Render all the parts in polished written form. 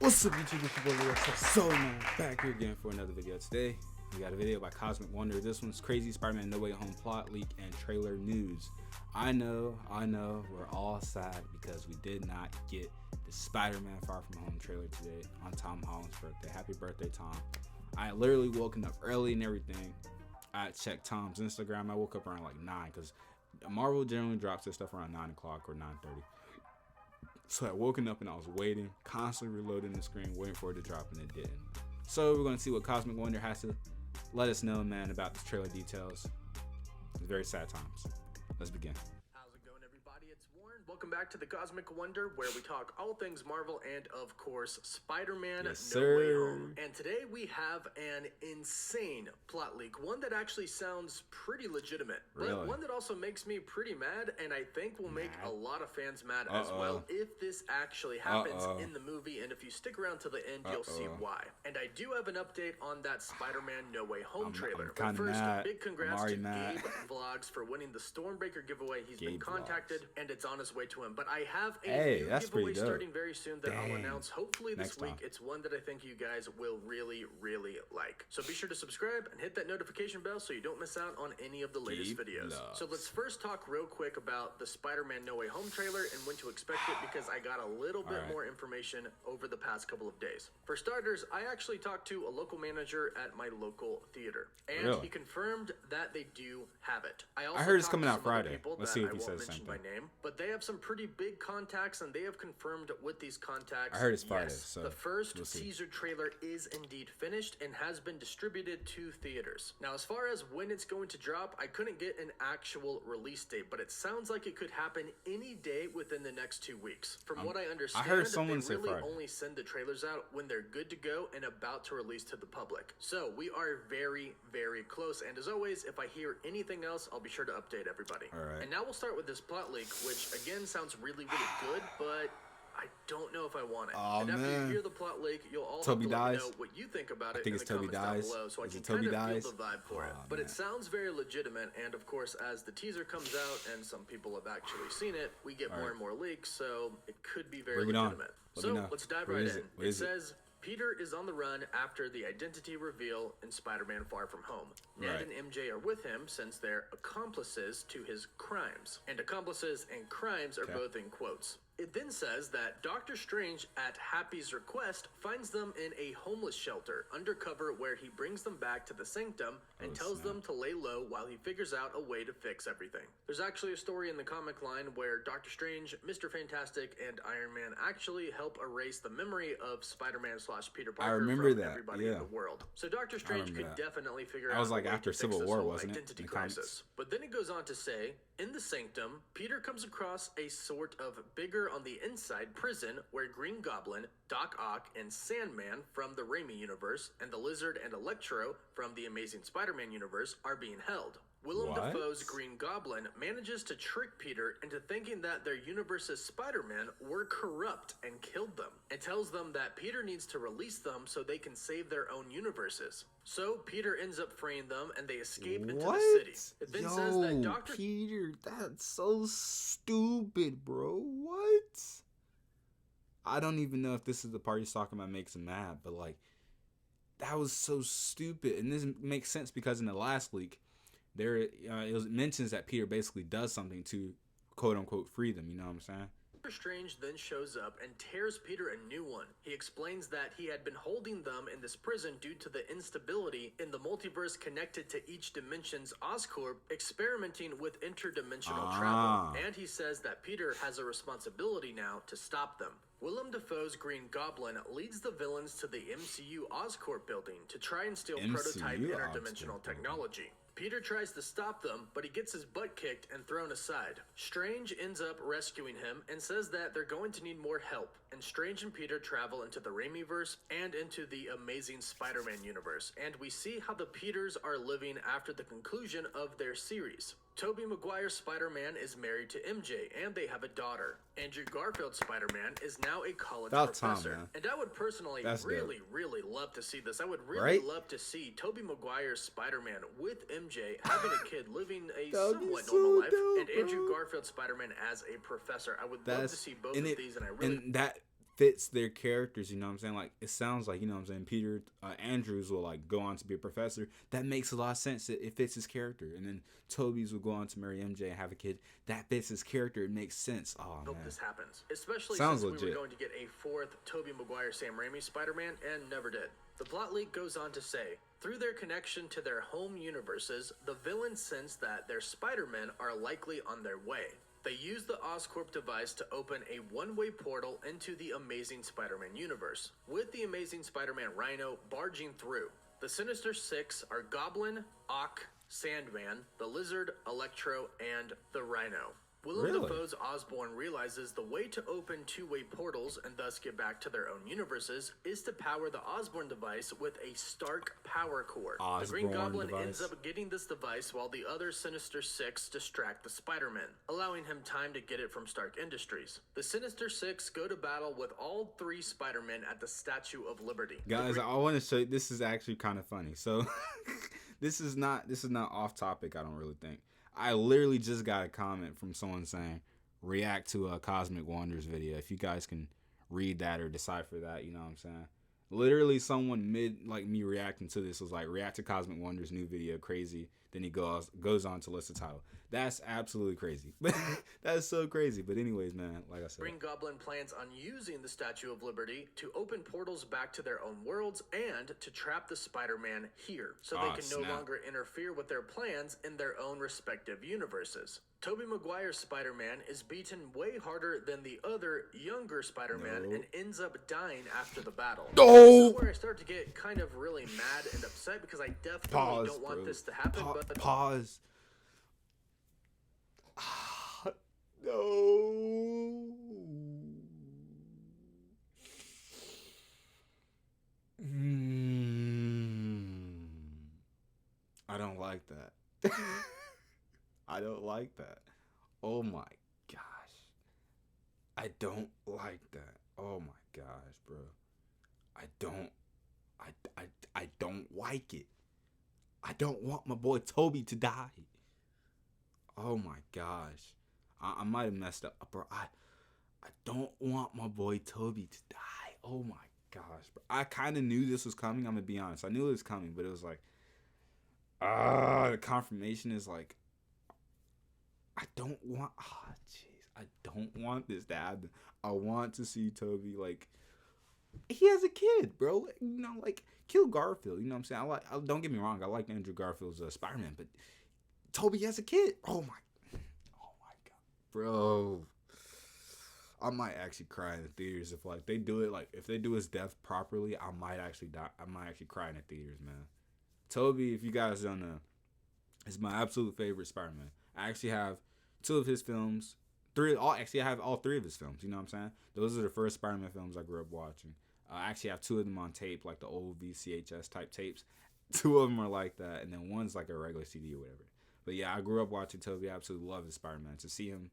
What's up, YouTube? It's your boy Leo. So man, back here again for another video. Today we got a video by Cosmic Wonder. This one's crazy Spider-Man No Way Home plot leak and trailer news. I know, we're all sad because we did not get the Spider-Man Far From Home trailer today on Tom Holland's birthday. Happy birthday, Tom! I literally woken up early and everything. I checked Tom's Instagram. I woke up around like 9 because Marvel generally drops their stuff around 9 o'clock or 9:30. So I woken up and I was waiting, constantly reloading the screen, waiting for it to drop, and it didn't. So we're going to see what Cosmic Wonder has to let us know, man, about this trailer details. It's very sad times. Let's begin. How's it going, everybody? It's Warren. Welcome back to the Cosmic Wonder, where we talk all things Marvel and, of course, Spider-Man Yes, No Way sir. Home. And today we have an insane plot leak, one that actually sounds pretty legitimate, but Really? one that also makes me pretty mad, and I think will make a lot of fans mad as well if this actually happens in the movie. And if you stick around to the end, you'll see why. And I do have an update on that Spider-Man No Way Home trailer. But first, mad. big congrats to mad. Gabe Vlogs for winning the Stormbreaker giveaway. He's been Gabe contacted, and it's on his way to him. But I have a new that's giveaway pretty dope. starting very soon that I'll Dang. announce hopefully this Next week. time. It's one that I think you guys will really like. So be sure to subscribe and hit that notification bell so you don't miss out on any of the latest Gabe videos. Vlogs. So let's first talk real quick about the Spider-Man No Way Home trailer and when to expect it, because I got a little bit more information over the past couple of days. For starters, I actually talked to a local manager at my local theater, and Really? he confirmed that they do have it. I also heard it's talked coming to out some other Friday. people Let's that see if I he won't says the mention same by name, but they have some pretty big contacts, and they have confirmed with these contacts. I heard it's Friday, yes, so the first we'll see. teaser trailer is indeed finished and has been distributed to theaters. Now, as far as when it's going to drop, I couldn't get an actual release date, but it sounds like it could happen any day within the next 2 weeks. From what I understand, heard someone they say really Friday. only send the trailers out when they're good to go and about to release to the public. So we are very close, and as always, if I hear anything else, I'll be sure to update everybody. All right. And now we'll start with this plot leak, which again sounds really good, but I don't know if I want it. Aw, and after man. you hear the plot leak, you'll all Toby have to let me dies? know what you think about it think in the it's Toby comments dies. down below, so I Is can it Toby kind of dies? feel the vibe for it. Aw, But man. it sounds very legitimate, and of course, as the teaser comes out and some people have actually seen it, we get more and more leaks, so it could be very Bring it on. legitimate. Let So me know. let's dive What right is in. it? What It is it? says Peter is on the run after the identity reveal in Spider-Man Far From Home. Ned Right. and MJ are with him since they're accomplices to his crimes. And accomplices and crimes are both in quotes. It then says that Doctor Strange, at Happy's request, finds them in a homeless shelter undercover, where he brings them back to the Sanctum and tells them to lay low while he figures out a way to fix everything. There's actually a story in the comic line where Doctor Strange, Mr. Fantastic, and Iron Man actually help erase the memory of Spider-Man / Peter Parker remember from that, everybody yeah. in the world. So Doctor Strange could remember that. definitely figure That out was a like way after to fix Civil this War, whole wasn't it, identity in the comics? crisis. But then it goes on to say, in the Sanctum, Peter comes across a sort of bigger on the inside prison where Green Goblin, Doc Ock, and Sandman from the Raimi universe, and the Lizard and Electro from the Amazing Spider-Man universe are being held. Willem What? Dafoe's Green Goblin manages to trick Peter into thinking that their universe's Spider-Man were corrupt and killed them, and tells them that Peter needs to release them so they can save their own universes. So Peter ends up freeing them, and they escape into the city. It then says that Dr. Peter, that's so stupid, bro. What? I don't even know if this is the part he's talking about makes him mad, but like, that was so stupid. And this makes sense because in the last leak, it mentions that Peter basically does something to quote unquote free them. You know what I'm saying? Doctor Strange then shows up and tears Peter a new one. He explains that he had been holding them in this prison due to the instability in the multiverse connected to each dimension's Oscorp experimenting with interdimensional travel. And he says that Peter has a responsibility now to stop them. Willem Dafoe's Green Goblin leads the villains to the MCU Oscorp building to try and steal prototype MCU interdimensional Oscorp technology. Peter tries to stop them, but he gets his butt kicked and thrown aside. Strange ends up rescuing him and says that they're going to need more help, and Strange and Peter travel into the Raimiverse and into the Amazing Spider-Man universe, and we see how the Peters are living after the conclusion of their series. Tobey Maguire's Spider-Man is married to MJ, and they have a daughter. Andrew Garfield's Spider-Man is now a college professor. man. And I would personally That's really love to see this. I would really Right? love to see Tobey Maguire's Spider-Man with MJ having a kid living a That would be somewhat so normal life, dope, and Andrew bro. Garfield's Spider-Man as a professor. I would love to see both and of these, and I really and that fits their characters, you know what I'm saying? Like, it sounds like, you know what I'm saying, Peter Andrews will, like, go on to be a professor. That makes a lot of sense. It fits his character. And then Toby's will go on to marry MJ and have a kid. That fits his character. It makes sense. Oh, man. Hope this happens. Especially Sounds since legit. we were going to get a fourth Tobey Maguire, Sam Raimi Spider-Man, and never did. The plot leak goes on to say, through their connection to their home universes, the villains sense that their Spider-Men are likely on their way. They use the Oscorp device to open a one-way portal into the Amazing Spider-Man universe, with the Amazing Spider-Man Rhino barging through. The Sinister Six are Goblin, Ock, Sandman, the Lizard, Electro, and the Rhino. Willem Dafoe's Osborn realizes the way to open two-way portals and thus get back to their own universes is to power the Osborn device with a Stark power core. The Green Goblin ends up getting this device while the other Sinister Six distract the Spider-Man, allowing him time to get it from Stark Industries. The Sinister Six go to battle with all three Spider-Men at the Statue of Liberty. Guys, I want to show you, this is actually kind of funny. So this is not off topic, I don't really think. I literally just got a comment from someone saying, react to a Cosmic Wonders video. If you guys can read that or decipher that, you know what I'm saying? Literally someone like me reacting to this was like, react to Cosmic Wonders new video, crazy. Then he goes on to list the title. That's absolutely crazy. That is so crazy. But anyways, man, like I said. Green Goblin plans on using the Statue of Liberty to open portals back to their own worlds and to trap the Spider-Man here, so they can no longer interfere with their plans in their own respective universes. Tobey Maguire's Spider-Man is beaten way harder than the other younger Spider-Man and ends up dying after the battle. This is where I start to get kind of really mad and upset because I definitely don't want this to happen. Pause. No. I don't like that. I don't like that. Oh my gosh. I don't like that. Oh my gosh, bro. I don't like it. I don't want my boy Toby to die. Oh my gosh. I might have messed up, bro. I don't want my boy Toby to die. Oh my gosh, bro. I kind of knew this was coming. I'm going to be honest. I knew it was coming, but it was like, the confirmation is like, I don't want this to happen. I want to see Toby, like, he has a kid, bro. You know, like, kill Garfield. You know what I'm saying? Don't get me wrong. I like Andrew Garfield's Spider-Man, but Toby has a kid. Oh my God, bro. I might actually cry in the theaters if like they do it. Like if they do his death properly, I might actually die. I might actually cry in the theaters, man. Toby, if you guys don't know, is my absolute favorite Spider-Man. I actually have two of his films. I have all three of his films. You know what I'm saying? Those are the first Spider-Man films I grew up watching. I actually have two of them on tape, like the old VCHS type tapes. Two of them are like that, and then one's like a regular CD or whatever. But yeah, I grew up watching Toby. I absolutely love his Spider-Man. To see him,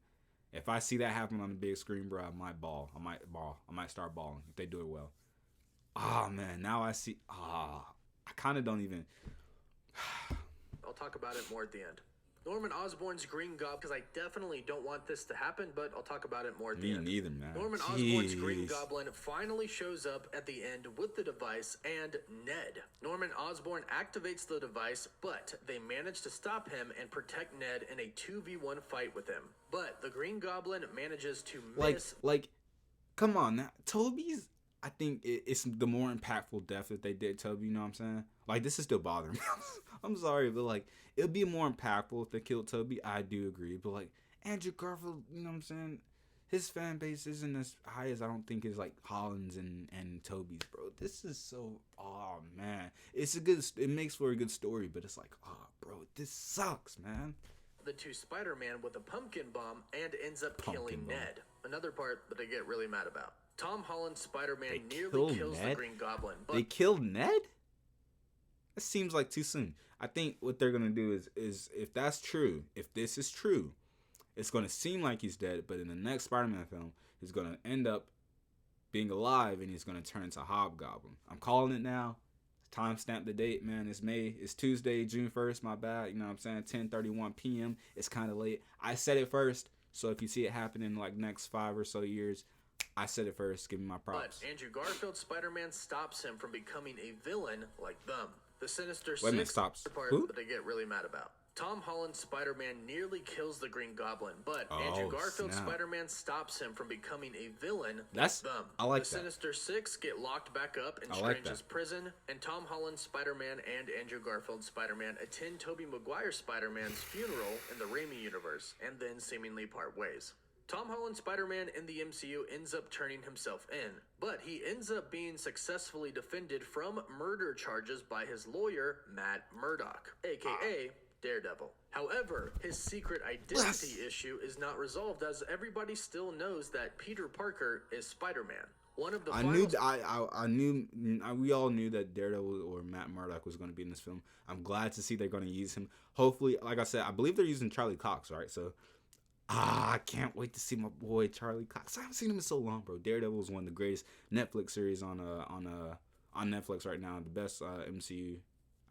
if I see that happen on the big screen, bro, I might bawl. I might start bawling if they do it well. Oh man, now I see. I kind of don't even. I'll talk about it more at the end. Norman Osborn's Green Goblin, because I definitely don't want this to happen, but I'll talk about it more at the end. Me neither, man. Norman Osborn's Green Goblin finally shows up at the end with the device and Ned. Norman Osborn activates the device, but they manage to stop him and protect Ned in a 2v1 fight with him. But the Green Goblin manages to miss... Come on now. Toby's... I think it's the more impactful death that they did Toby, you know what I'm saying? Like, this is still bothering me. I'm sorry, but, like, it would be more impactful if they killed Toby. I do agree. But, like, Andrew Garfield, you know what I'm saying? His fan base isn't as high as I don't think is, like, Holland's and Toby's, bro. This is so... Oh, man. It makes for a good story, but it's like, oh, bro, this sucks, man. The two Spider-Man with a pumpkin bomb and ends up killing Ned. Another part that I get really mad about. Tom Holland's Spider-Man nearly kills the Green Goblin. But they killed Ned? That seems like too soon. I think what they're going to do is if that's true, if this is true, it's going to seem like he's dead, but in the next Spider-Man film, he's going to end up being alive and he's going to turn into Hobgoblin. I'm calling it now. Timestamp the date, man. It's Tuesday, June 1st, my bad. You know what I'm saying? 10:31 p.m. It's kind of late. I said it first, so if you see it happen in like next 5 or so years, I said it first. Give me my props. But Andrew Garfield's Spider-Man stops him from becoming a villain like them. The Sinister Wait a minute, Six stops. part Who? that I get really mad about. Tom Holland's Spider-Man nearly kills the Green Goblin, but Oh, Andrew Garfield's snap. Spider-Man stops him from becoming a villain That's- like them. I like the that. Sinister Six get locked back up in I like Strange's that. prison, and Tom Holland's Spider-Man and Andrew Garfield's Spider-Man attend Tobey Maguire's Spider-Man's funeral in the Raimi universe, and then seemingly part ways. Tom Holland's Spider-Man in the MCU ends up turning himself in, but he ends up being successfully defended from murder charges by his lawyer, Matt Murdock, aka Daredevil. However, his secret identity issue is not resolved, as everybody still knows that Peter Parker is Spider-Man. One of the I knew we all knew that Daredevil or Matt Murdock was going to be in this film. I'm glad to see they're going to use him. Hopefully, like I said, I believe they're using Charlie Cox, right? So, I can't wait to see my boy Charlie Cox. I haven't seen him in so long, bro. Daredevil is one of the greatest Netflix series on Netflix right now. The best MCU,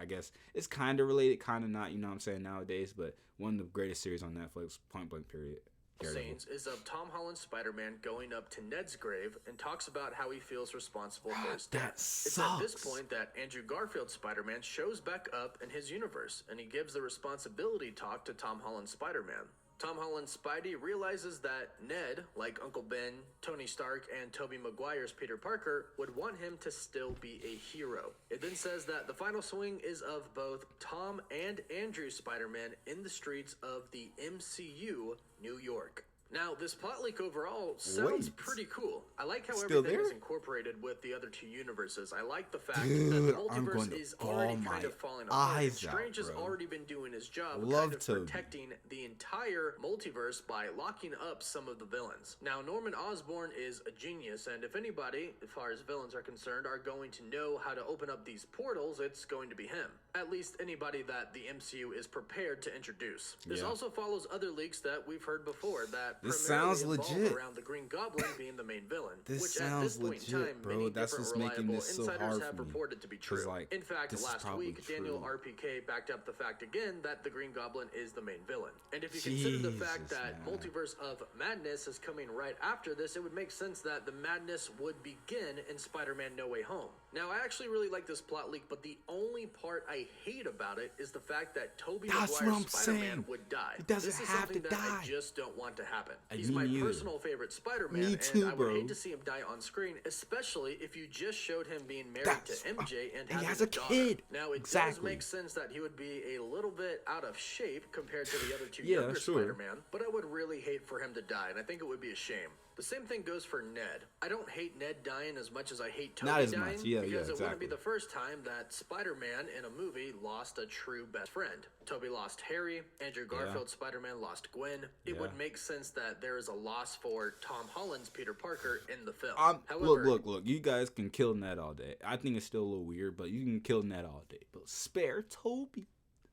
I guess. It's kind of related, kind of not. You know what I'm saying, nowadays, but one of the greatest series on Netflix. Point blank. Period. Scenes is of Tom Holland's Spider-Man going up to Ned's grave and talks about how he feels responsible for his death. It's at this point that Andrew Garfield's Spider-Man shows back up in his universe, and he gives the responsibility talk to Tom Holland's Spider-Man. Tom Holland's Spidey realizes that Ned, like Uncle Ben, Tony Stark, and Tobey Maguire's Peter Parker, would want him to still be a hero. It then says that the final swing is of both Tom and Andrew's Spider-Man in the streets of the MCU, New York. Now, this plot leak overall sounds pretty cool. I like how everything is incorporated with the other two universes. I like the fact that the multiverse is already kind of falling apart. And Strange has already been doing his job kind of protecting the entire multiverse by locking up some of the villains. Now, Norman Osborn is a genius, and if anybody, as far as villains are concerned, are going to know how to open up these portals, it's going to be him. At least anybody that the MCU is prepared to introduce. This also follows other leaks that we've heard before that this sounds legit. Around the Green Goblin being the main villain, this which sounds at this point legit, in time, bro. many That's what's making this so insiders hard have for me. reported to be true. Like, in fact, last week, true. Daniel RPK backed up the fact again that the Green Goblin is the main villain. And if you consider the fact that Multiverse of Madness is coming right after this, it would make sense that the madness would begin in Spider-Man No Way Home. Now, I actually really like this plot leak, but the only part I hate about it is the fact that Tobey Maguire's Spider-Man would die. He doesn't this is have something to that die. I just don't want to happen. He's Me my neither. personal favorite Spider-Man, Me too, and I would bro. hate to see him die on screen, especially if you just showed him being married That's- to MJ and he having has a a daughter. kid. Now, it does make sense that he would be a little bit out of shape compared to the other two younger Spider-Man, but I would really hate for him to die, and I think it would be a shame. The same thing goes for Ned. I don't hate Ned dying as much as I hate Tobey Not as dying, much. Yeah, because yeah, it wouldn't be exactly. the first time that Spider-Man in a movie lost a true best friend. Tobey lost Harry, Andrew Garfield's Spider-Man lost Gwen. It would make sense that there is a loss for Tom Holland's Peter Parker in the film. However, look, you guys can kill Ned all day. I think it's still a little weird, but you can kill Ned all day. But spare Tobey.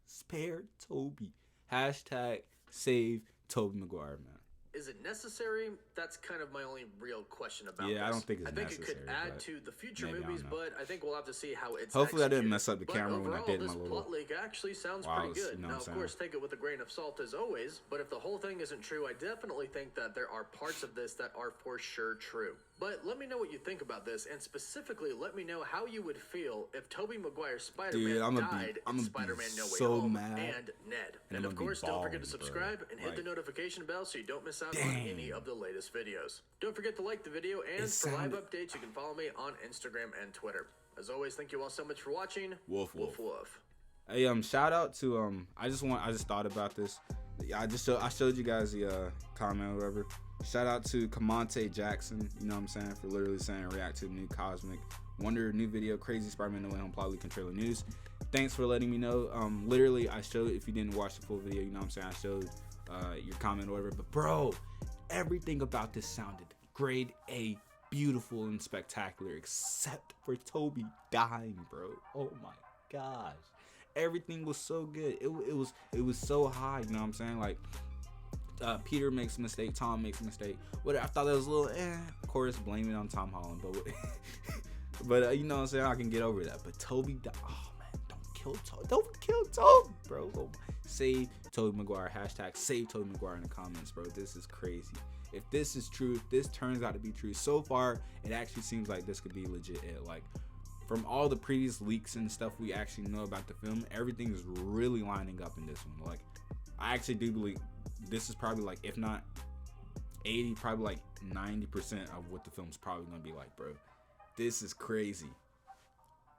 Spare Tobey. Hashtag save Tobey Maguire, man. is it necessary? That's kind of my only real question about this. I don't think it's necessary. I think necessary, it could add but to the future maybe, I movies, don't know. but I think we'll have to see how it's Hopefully I executed. didn't mess up the But camera when I overall, did my this little... plot leak actually sounds Wow, pretty good. you know Now, what of I'm course, saying? take it with a grain of salt as always, but if the whole thing isn't true, I definitely think that there are parts of this that are for sure true. But let me know what you think about this, and specifically let me know how you would feel if Tobey Maguire's Spider-Man died in Spider-Man No Way Home mad. and Ned. And And I'm of gonna be course, don't forget to bawling, bro. subscribe and hit the Like, notification bell so you don't miss out on any of the latest videos. Don't forget to like the video, and It for live sounded- updates, you can follow me on Instagram and Twitter. As always, thank you all so much for watching. Woof, Woof, woof. woof. Hey, shout out to I just thought about this. I showed you guys the comment or whatever. Shout out to Kamante Jackson, you know what I'm saying, for literally saying react to the new Cosmic Wonder new video, Crazy Spider-Man No Way Home plot leak and trailer news. Thanks for letting me know. Literally I showed, if you didn't watch the full video, you know what I'm saying, I showed your comment or whatever. But bro, everything about this sounded grade A, beautiful and spectacular, except for Tobey dying, bro. Oh my gosh. Everything was so good. It was so high, you know what I'm saying? Like Peter makes a mistake, Tom makes a mistake. What I thought that was a little of course, blame it on Tom Holland, but you know what I'm saying, I can get over that. But Tobey oh man, don't kill Tobey, bro. Save Tobey Maguire, hashtag save Tobey Maguire in the comments, bro. This is crazy. if this is true, if this turns out to be true, so far it actually seems like this could be legit. Like, from all the previous leaks and stuff we actually know about the film, everything is really lining up in this one. Like, I actually do believe this is probably like, if not 80, probably like 90% of what the film's probably gonna be like, bro. This is crazy.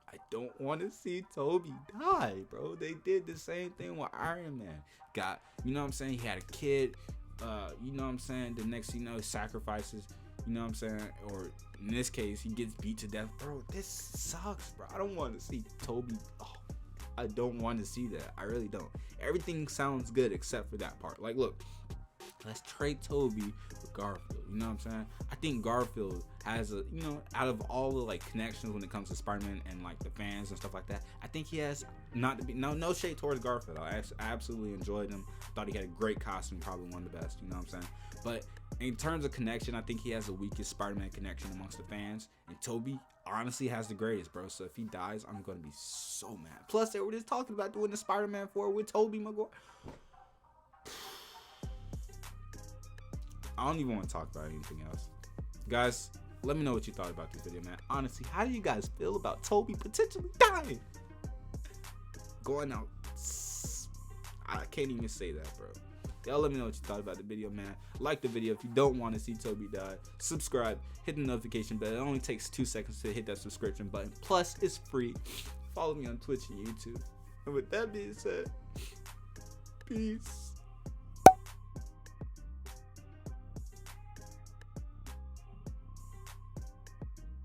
I don't want to see Toby die, bro. They did the same thing with Iron Man. Got, you know what I'm saying? He had a kid. You know what I'm saying? The next, you know, sacrifices. You know what I'm saying? Or in this case, he gets beat to death. Bro, this sucks, bro. I don't want to see Toby. Oh, I don't want to see that. I really don't. Everything sounds good except for that part. Like, look, let's trade Toby with Garfield. You know what I'm saying? I think Garfield has a, you know, out of all the like connections when it comes to Spider-Man and like the fans and stuff like that, I think he has, not to be, no shade towards Garfield. I absolutely enjoyed him. Thought he had a great costume, probably one of the best. You know what I'm saying? But in terms of connection, I think he has the weakest Spider-Man connection amongst the fans. And Toby honestly has the greatest, bro. So if he dies, I'm gonna be so mad. Plus, they were just talking about doing the Spider-Man 4 with Tobey Maguire. I don't even want to talk about anything else. Guys, let me know what you thought about this video, man. Honestly, how do you guys feel about Toby potentially dying? Going out. I can't even say that, bro. Y'all let me know what you thought about the video, man. Like the video if you don't want to see Toby die. Subscribe. Hit the notification bell. It only takes 2 seconds to hit that subscription button. Plus, it's free. Follow me on Twitch and YouTube. And with that being said, peace.